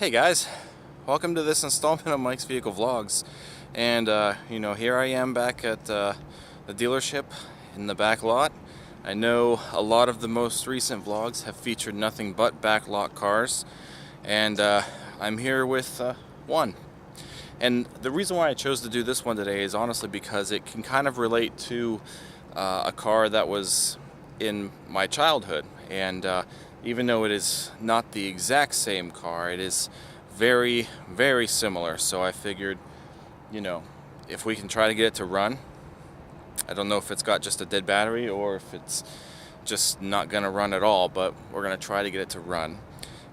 Hey guys, welcome to this installment of Mike's Vehicle Vlogs. And here I am back at the dealership in the back lot. I know a lot of the most recent vlogs have featured nothing but back lot cars, and I'm here with one. And the reason why I chose to do this one today is honestly because it can kind of relate to a car that was in my childhood. And even though it is not the exact same car, it is very, very similar. So I figured, if we can try to get it to run, I don't know if it's got just a dead battery or if it's just not gonna run at all, but we're gonna try to get it to run.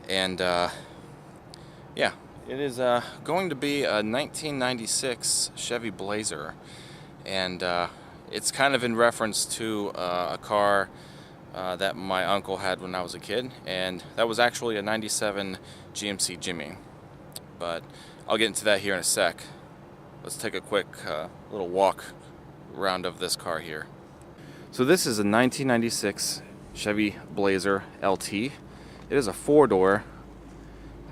And yeah, it is going to be a 1996 Chevy Blazer, and it's kind of in reference to a car that my uncle had when I was a kid, and that was actually a 97 GMC Jimmy. But I'll get into that here in a sec. Let's take a quick little walk around of this car here. So this is a 1996 Chevy Blazer LT. It is a four-door,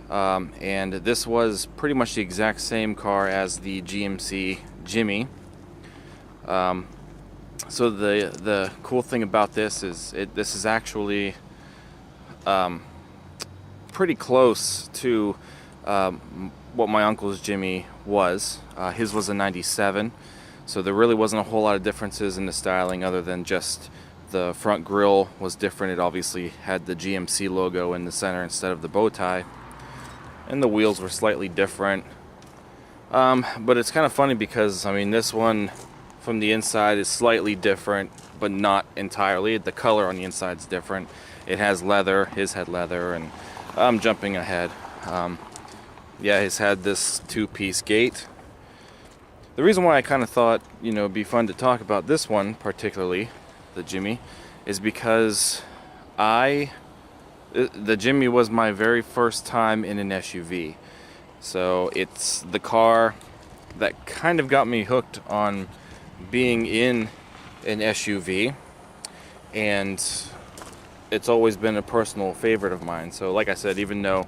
and this was pretty much the exact same car as the GMC Jimmy. So the cool thing about this is this is actually pretty close to what my uncle's Jimmy was. His was a 97, so there really wasn't a whole lot of differences in the styling other than just the front grille was different. It obviously had the GMC logo in the center instead of the bow tie, and the wheels were slightly different. But it's kind of funny because, I mean, this one from the inside is slightly different, but not entirely. The color on the inside is different. It has leather. His had leather, and I'm jumping ahead. Yeah, he's had this two-piece gate. The reason why I kind of thought, it'd be fun to talk about this one, particularly the Jimmy, is because the Jimmy was my very first time in an SUV. So it's the car that kind of got me hooked on being in an SUV, and it's always been a personal favorite of mine. So like I said, even though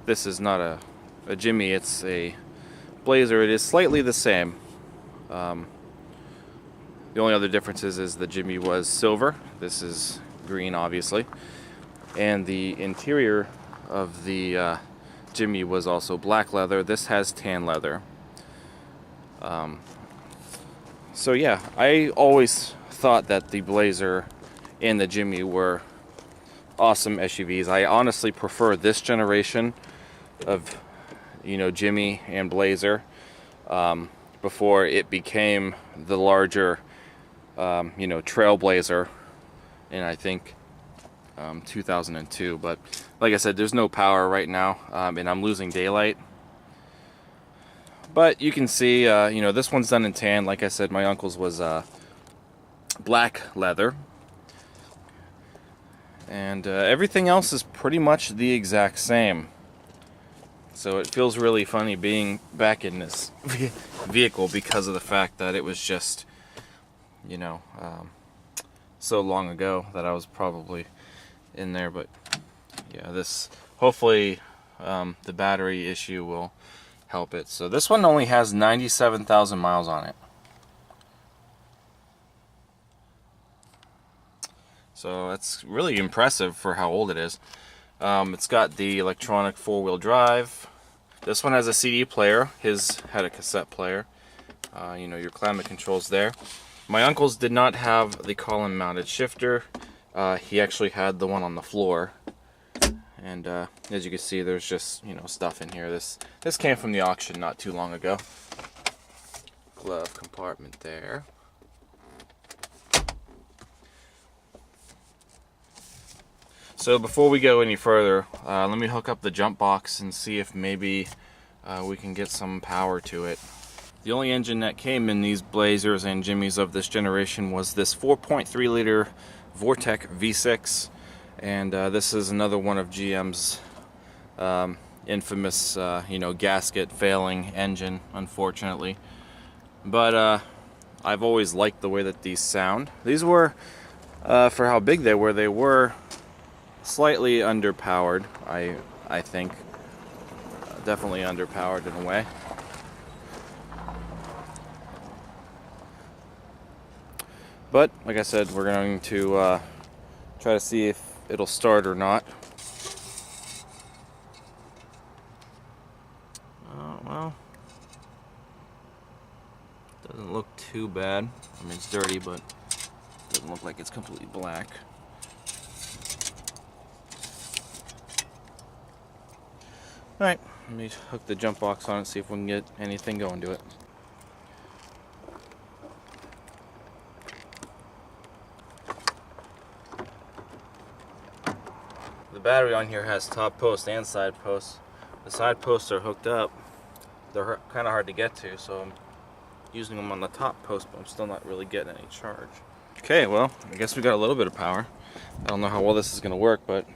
this is not a Jimmy, it's a Blazer, it is slightly the same. The only other difference is the Jimmy was silver. This is green, obviously, and the interior of the Jimmy was also black leather. This has tan leather. So yeah, I always thought that the Blazer and the Jimmy were awesome SUVs. I honestly prefer this generation of, Jimmy and Blazer before it became the larger, Trailblazer in, I think, 2002. But like I said, there's no power right now, and I'm losing daylight. But you can see, this one's done in tan. Like I said, my uncle's was black leather. And everything else is pretty much the exact same. So it feels really funny being back in this vehicle because of the fact that it was just, so long ago that I was probably in there. But yeah, hopefully the battery issue will help it. So this one only has 97,000 miles on it. So that's really impressive for how old it is. It's got the electronic four-wheel drive. This one has a CD player. His had a cassette player. Your climate controls there. My uncle's did not have the column mounted shifter. He actually had the one on the floor. And as you can see, there's just, stuff in here. This came from the auction not too long ago. Glove compartment there. So before we go any further, let me hook up the jump box and see if maybe we can get some power to it. The only engine that came in these Blazers and Jimmys of this generation was this 4.3 liter Vortec V6. And this is another one of GM's infamous, gasket failing engine, unfortunately. But I've always liked the way that these sound. These were, for how big they were slightly underpowered, I think. definitely underpowered in a way. But like I said, we're going to try to see if it'll start or not. Well, doesn't look too bad. I mean, it's dirty, but it doesn't look like it's completely black. Alright, let me hook the jump box on it, see if we can get anything going to it. The battery on here has top post and side posts. The side posts are hooked up. They're kind of hard to get to, so I'm using them on the top post, but I'm still not really getting any charge. Okay, well, I guess we got a little bit of power. I don't know how well this is going to work, but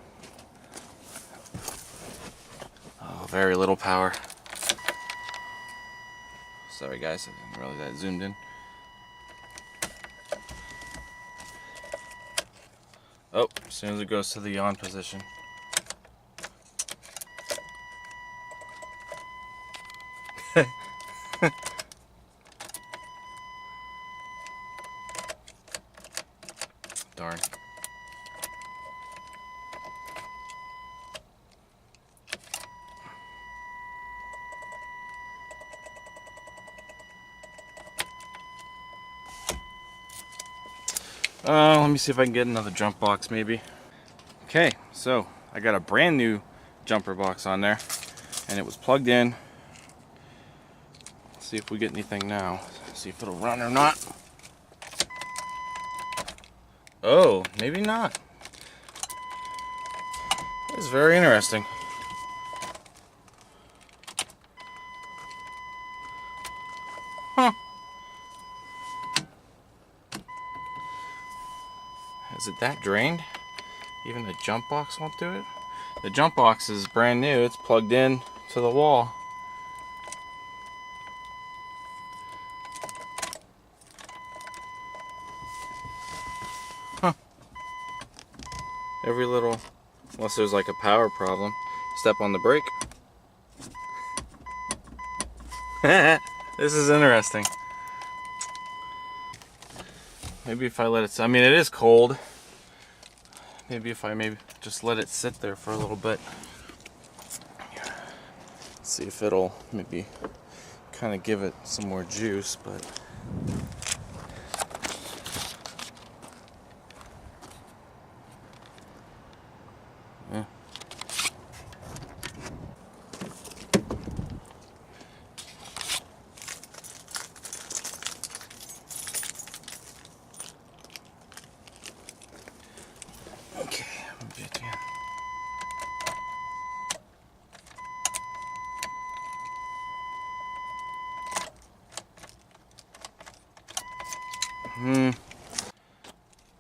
oh, very little power. Sorry guys, I didn't realize that zoomed in. Oh, as soon as it goes to the on position. Darn. Let me see if I can get another jump box maybe. Okay, so I got a brand new jumper box on there and it was plugged in. Let's see if we get anything now. See if it'll run or not. Oh, maybe not. It's very interesting. Huh. Is it that drained? Even the jump box won't do it? The jump box is brand new. It's plugged in to the wall. Huh. Every little, unless there's like a power problem, step on the brake. This is interesting. Maybe if I let it, I mean it is cold. Maybe if I just let it sit there for a little bit. See if it'll maybe kind of give it some more juice, but yeah. Okay, I'm gonna get you.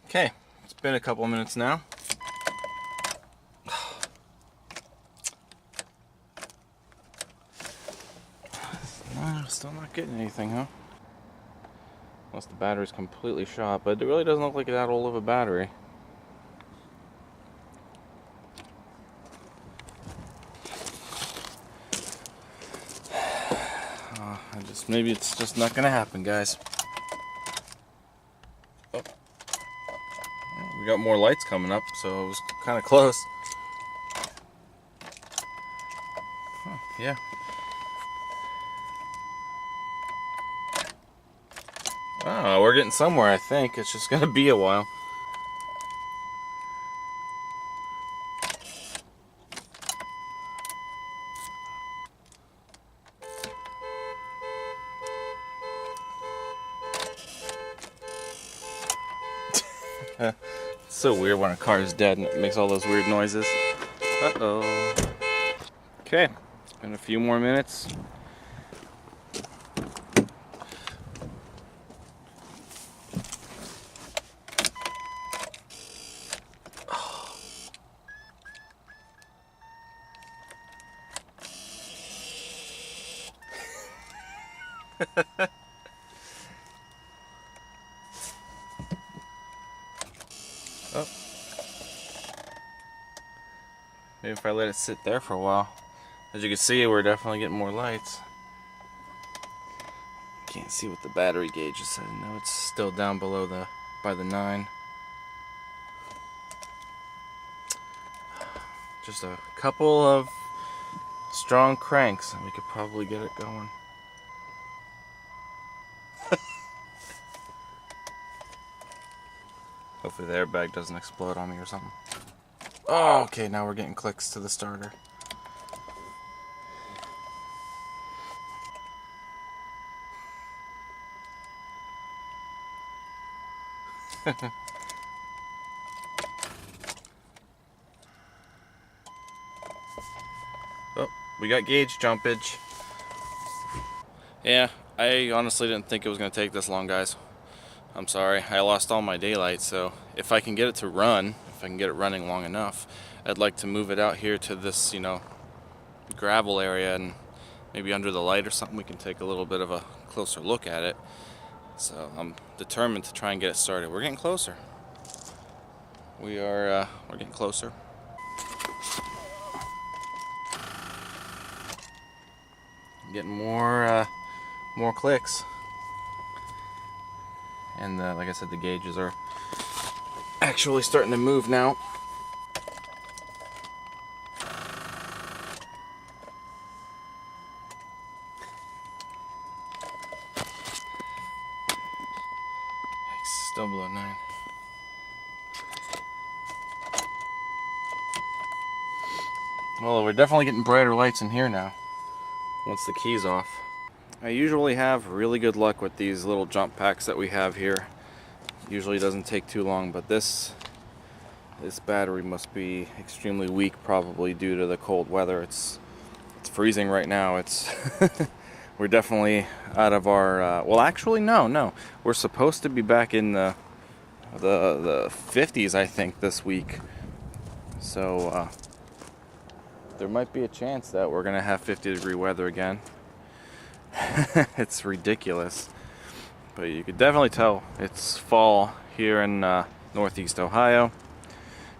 Okay, it's been a couple of minutes now. Still not getting anything, huh? Unless the battery's completely shot, but it really doesn't look like that old of a battery. Maybe it's just not gonna happen, guys. Oh. We got more lights coming up, so it was kind of close. Huh, yeah. Oh, we're getting somewhere, I think. It's just gonna be a while. It's so weird when a car is dead and it makes all those weird noises. Uh-oh. Okay, it's been a few more minutes. Oh. Maybe if I let it sit there for a while. As you can see, we're definitely getting more lights. Can't see what the battery gauge is saying. No, it's still down below by the 9. Just a couple of strong cranks and we could probably get it going. Hopefully the airbag doesn't explode on me or something. Oh, okay, now we're getting clicks to the starter. Oh, we got gauge jumpage. Yeah, I honestly didn't think it was going to take this long, guys. I'm sorry, I lost all my daylight, so if I can get it to run, if I can get it running long enough, I'd like to move it out here to this, gravel area, and maybe under the light or something we can take a little bit of a closer look at it. So I'm determined to try and get it started. We're getting closer. We're getting closer. Getting more clicks. And like I said, the gauges are actually starting to move now. Still below 9. Well, we're definitely getting brighter lights in here now, once the key's off. I usually have really good luck with these little jump packs that we have here. Usually doesn't take too long, but this battery must be extremely weak, probably due to the cold weather. It's freezing right now. It's we're definitely out of our well, actually no, we're supposed to be back in the 50s, I think, this week. So there might be a chance that we're gonna have 50-degree weather again. It's ridiculous, but you could definitely tell it's fall here in Northeast Ohio,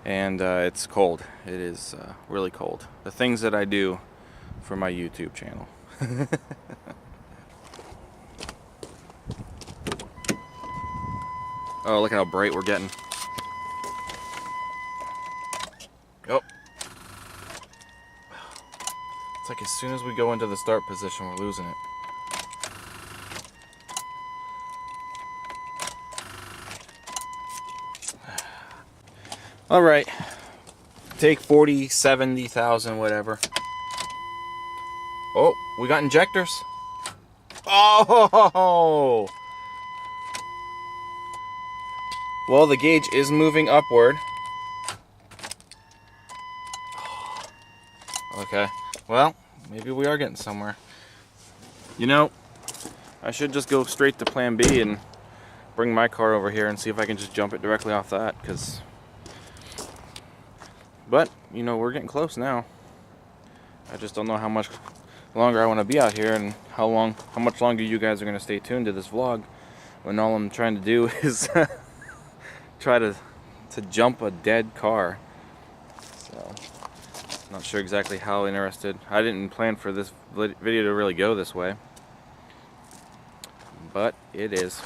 and it's cold. It is really cold. The things that I do for my YouTube channel. Oh, look at how bright we're getting. Oh. It's like as soon as we go into the start position, we're losing it. All right, take 40, 70,000, whatever. Oh, we got injectors. Oh! Well, the gauge is moving upward. Okay, well, maybe we are getting somewhere. You know, I should just go straight to plan B and bring my car over here and see if I can just jump it directly off that, but, we're getting close now. I just don't know how much longer I want to be out here, and how much longer you guys are going to stay tuned to this vlog when all I'm trying to do is try to jump a dead car. So, not sure exactly how interested. I didn't plan for this video to really go this way, but it is.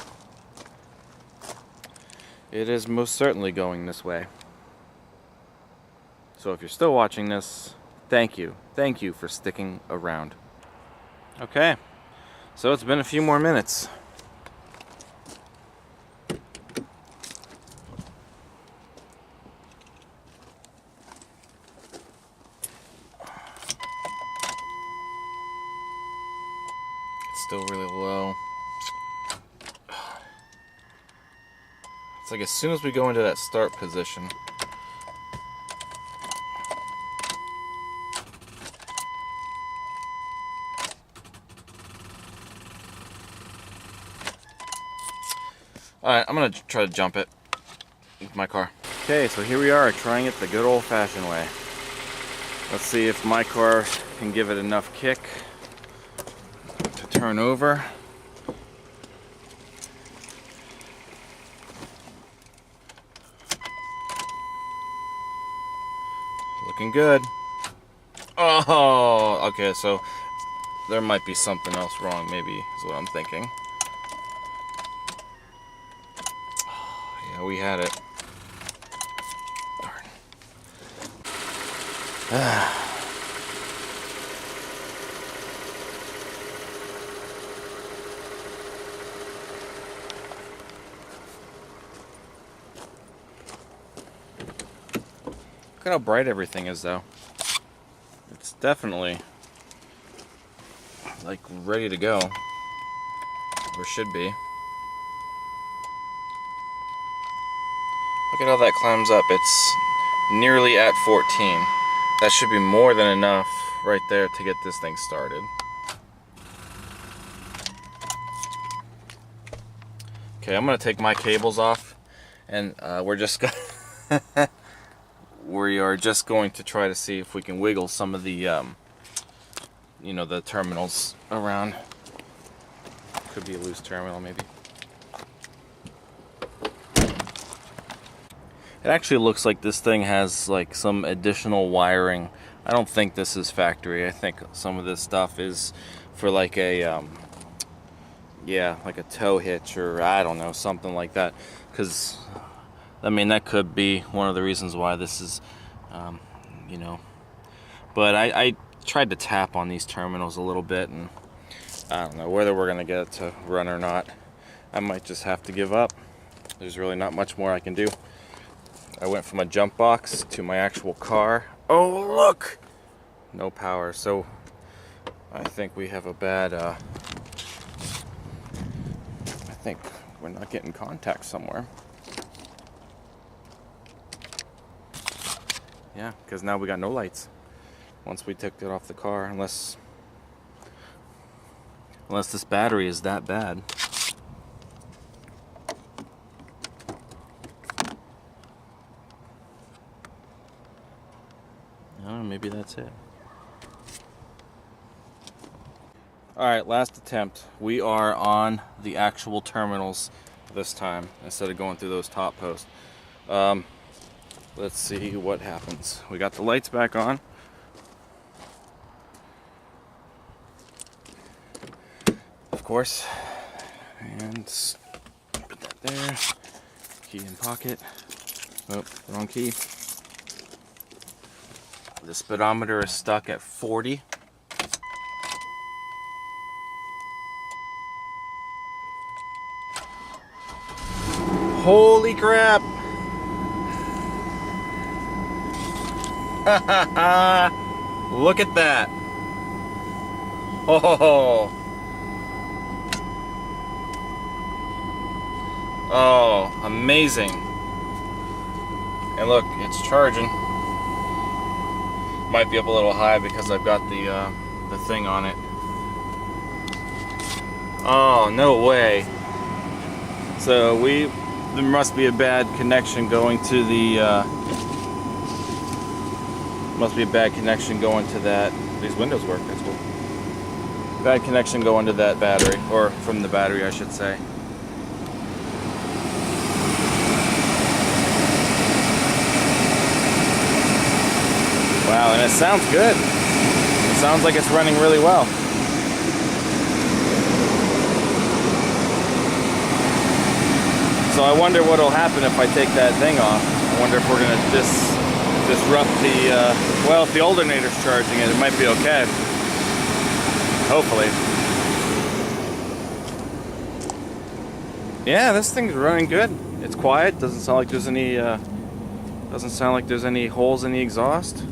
It is most certainly going this way. So if you're still watching this, thank you. Thank you for sticking around. Okay, so it's been a few more minutes. It's still really low. It's like as soon as we go into that start position, alright, I'm going to try to jump it with my car. Okay, so here we are trying it the good old-fashioned way. Let's see if my car can give it enough kick to turn over. Looking good. Oh, okay, so there might be something else wrong, maybe, is what I'm thinking. Oh, yeah, we had it. Darn. Look at how bright everything is, though. It's definitely, like, ready to go. Or should be. Look at how that climbs up. It's nearly at 14. That should be more than enough right there to get this thing started. Okay, I'm gonna take my cables off, and we're just gonna we are just going to try to see if we can wiggle some of the you know, the terminals around. Could be a loose terminal, maybe. It actually looks like this thing has like some additional wiring. I don't think this is factory. I think some of this stuff is for like a yeah, like a tow hitch, or I don't know, something like that. Because I mean, that could be one of the reasons why this is you know. But I tried to tap on these terminals a little bit, and I don't know whether we're gonna get it to run or not. I might just have to give up. There's really not much more I can do. I went from a jump box to my actual car. Oh, look! No power, so I think we have a bad, I think we're not getting contact somewhere. Yeah, because now we got no lights once we took it off the car, unless this battery is that bad. Oh, maybe that's it. Alright, last attempt. We are on the actual terminals this time, instead of going through those top posts. Let's see what happens. We got the lights back on. Of course. And put that there. Key in pocket. Oh, wrong key. The speedometer is stuck at 40. Holy crap! Look at that! Oh! Oh, amazing! And look, it's charging. Might be up a little high because I've got the thing on it. Oh, no way. So there must be a bad connection going to the must be a bad connection going to that. These windows work, that's cool. Bad connection going to that battery, or from the battery I should say. Wow, and it sounds good. It sounds like it's running really well. So I wonder what will happen if I take that thing off. I wonder if we're going to disrupt the, well, if the alternator's charging it, it might be okay. Hopefully. Yeah, this thing's running good. It's quiet. Doesn't sound like there's any, holes in the exhaust.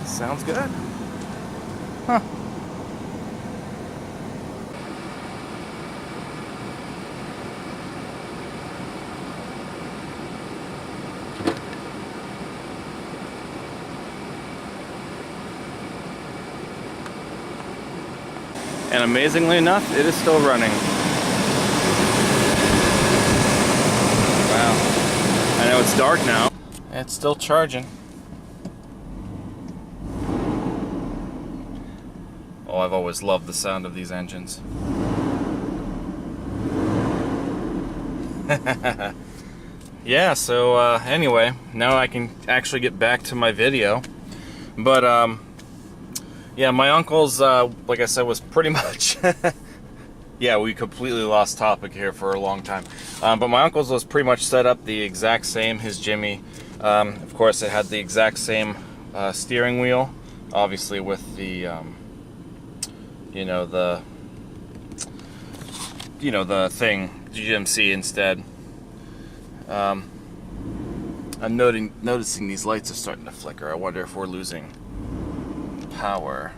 Sounds good. Huh. And amazingly enough, it is still running. Wow. I know it's dark now. It's still charging. Oh, I've always loved the sound of these engines. yeah, so anyway, now I can actually get back to my video. But yeah, my uncle's, like I said, was pretty much... Yeah, we completely lost topic here for a long time. But my uncle's was pretty much set up the exact same, his Jimmy. Of course, it had the exact same steering wheel, obviously with the, the thing, GMC instead. I'm noticing these lights are starting to flicker. I wonder if we're losing power.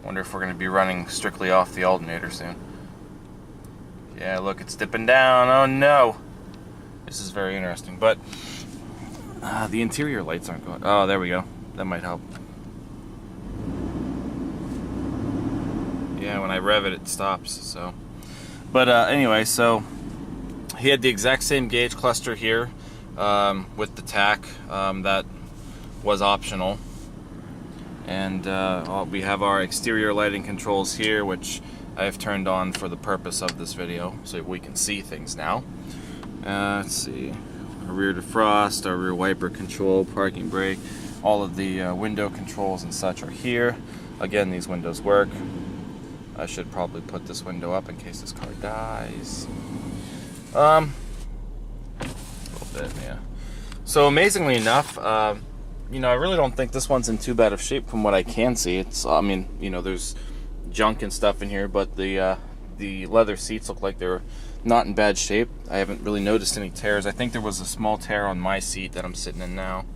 Wonder if we're going to be running strictly off the alternator soon. Yeah, look, it's dipping down. Oh no! This is very interesting. But the interior lights aren't going. Oh, there we go. That might help. Yeah, when I rev it, it stops. So, but anyway, so he had the exact same gauge cluster here with the tack that was optional. And we have our exterior lighting controls here, which I have turned on for the purpose of this video, so we can see things now. Let's see, our rear defrost, our rear wiper control, parking brake, all of the window controls and such are here. Again, these windows work. I should probably put this window up in case this car dies. A little bit, yeah. So amazingly enough, I really don't think this one's in too bad of shape from what I can see. It's, there's junk and stuff in here, but the leather seats look like they're not in bad shape. I haven't really noticed any tears. I think there was a small tear on my seat that I'm sitting in now.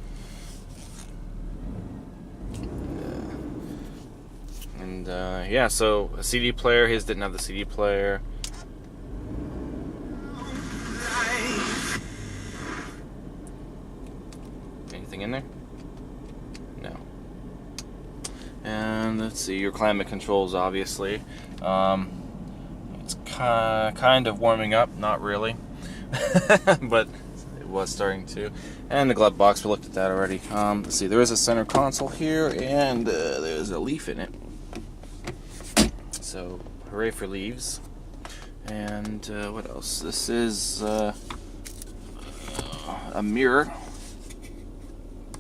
And yeah, so a CD player. His didn't have the CD player. Anything in there? No. And let's see, your climate controls, obviously. It's kind of warming up, not really, but it was starting to. And the glove box, we looked at that already. Let's see, there is a center console here, and there's a leaf in it. So, hooray for leaves. And what else? This is a mirror.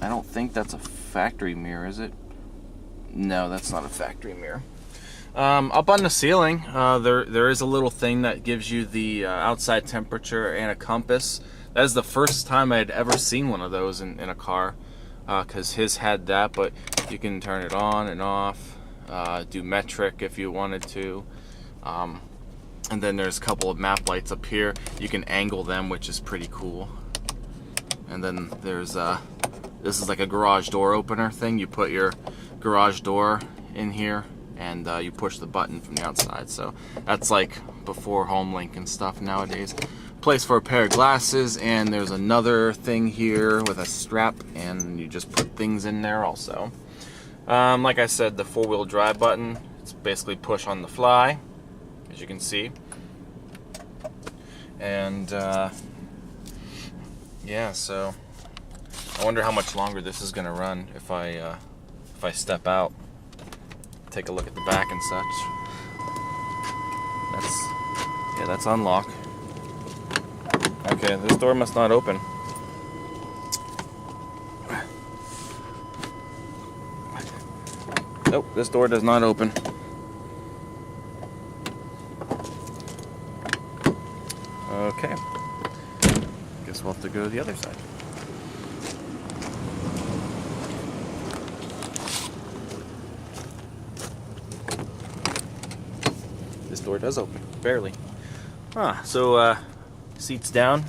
I don't think that's a factory mirror, is it? No, that's not a factory mirror. Up on the ceiling, there is a little thing that gives you the outside temperature and a compass. That is the first time I'd ever seen one of those in a car, because his had that, but you can turn it on and off, do metric if you wanted to. And then there's a couple of map lights up here. You can angle them, which is pretty cool. And then there's this is like a garage door opener thing. You put your garage door in here and you push the button from the outside. So that's like before HomeLink and stuff nowadays. Place for a pair of glasses, and there's another thing here with a strap, and you just put things in there also. Like I said, the four-wheel drive button, it's basically push on the fly, as you can see. And yeah, so I wonder how much longer this is going to run if I step out, take a look at the back and such. That's unlock. Okay, this door must not open. Nope, this door does not open. Okay. Guess we'll have to go to the other side. This door does open, barely. So seats down.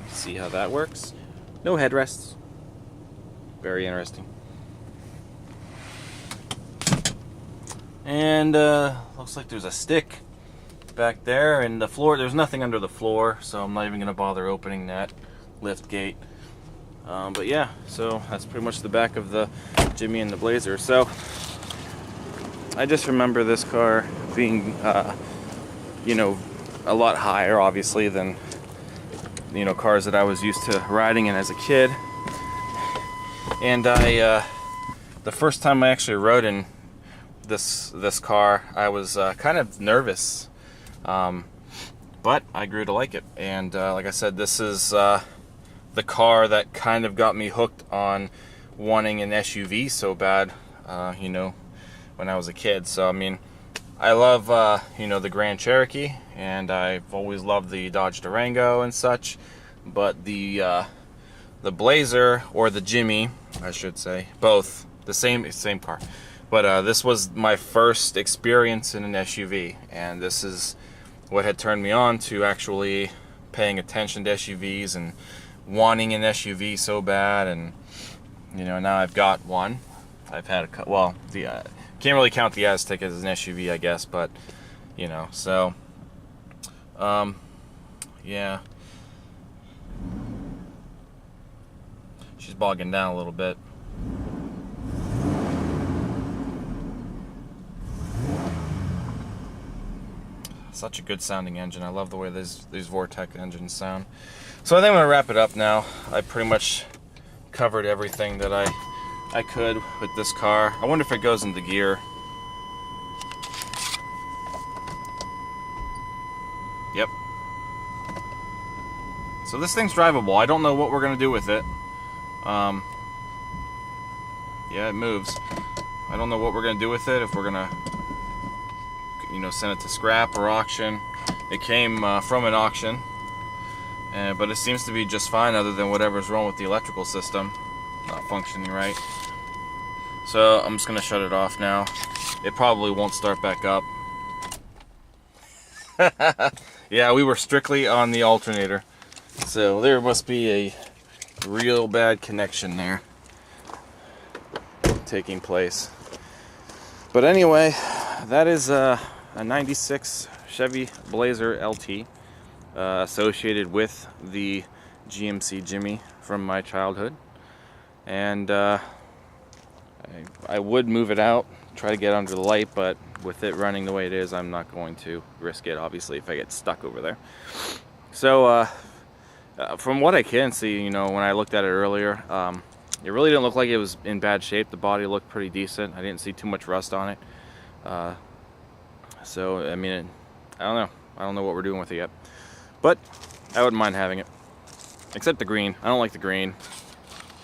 See how that works. No headrests. Very interesting. And looks like there's a stick back there, and the floor, there's nothing under the floor, so I'm not even gonna bother opening that lift gate. But yeah, so that's pretty much the back of the Jimmy and the Blazer. So I just remember this car being a lot higher, obviously, than cars that I was used to riding in as a kid. And the first time I actually rode in this car, I was kind of nervous but I grew to like it. And like I said, this is the car that kind of got me hooked on wanting an SUV so bad, you know, when I was a kid. So I mean, I love you know, the Grand Cherokee, and I've always loved the Dodge Durango and such, but the Blazer, or the Jimmy, I should say, both the same car. But this was my first experience in an SUV, and this is what had turned me on to actually paying attention to SUVs and wanting an SUV so bad. And you know, now I've got one. I've had well, the can't really count the Aztek as an SUV, I guess, but you know, so yeah, she's bogging down a little bit. Such a good sounding engine. I love the way these Vortec engines sound. So I think I'm gonna wrap it up now. I pretty much covered everything that I could with this car. I wonder if it goes into gear. Yep. So this thing's drivable. I don't know what we're gonna do with it. Yeah, it moves. I don't know what we're gonna do with it. If we're gonna, you know, send it to scrap or auction. It came from an auction, but it seems to be just fine, other than whatever's wrong with the electrical system not functioning right. So I'm just gonna shut it off now. It probably won't start back up. Yeah, we were strictly on the alternator, so there must be a real bad connection there taking place. But anyway, that is a 96 Chevy Blazer LT, associated with the GMC Jimmy from my childhood. And I would move it out, try to get under the light, but with it running the way it is, I'm not going to risk it, obviously, if I get stuck over there. So from what I can see, you know, when I looked at it earlier, it really didn't look like it was in bad shape. The body looked pretty decent. I didn't see too much rust on it. So I mean, I don't know what we're doing with it yet, but I wouldn't mind having it, except the green. I don't like the green,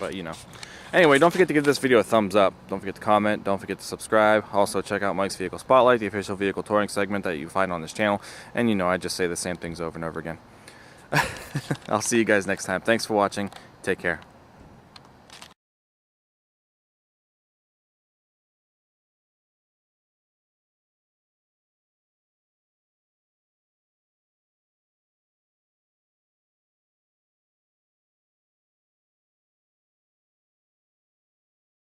but you know. Anyway, don't forget to give this video a thumbs up. Don't forget to comment. Don't forget to subscribe. Also, check out Mike's Vehicle Spotlight, the official vehicle touring segment that you find on this channel. And you know, I just say the same things over and over again. I'll see you guys next time. Thanks for watching. Take care.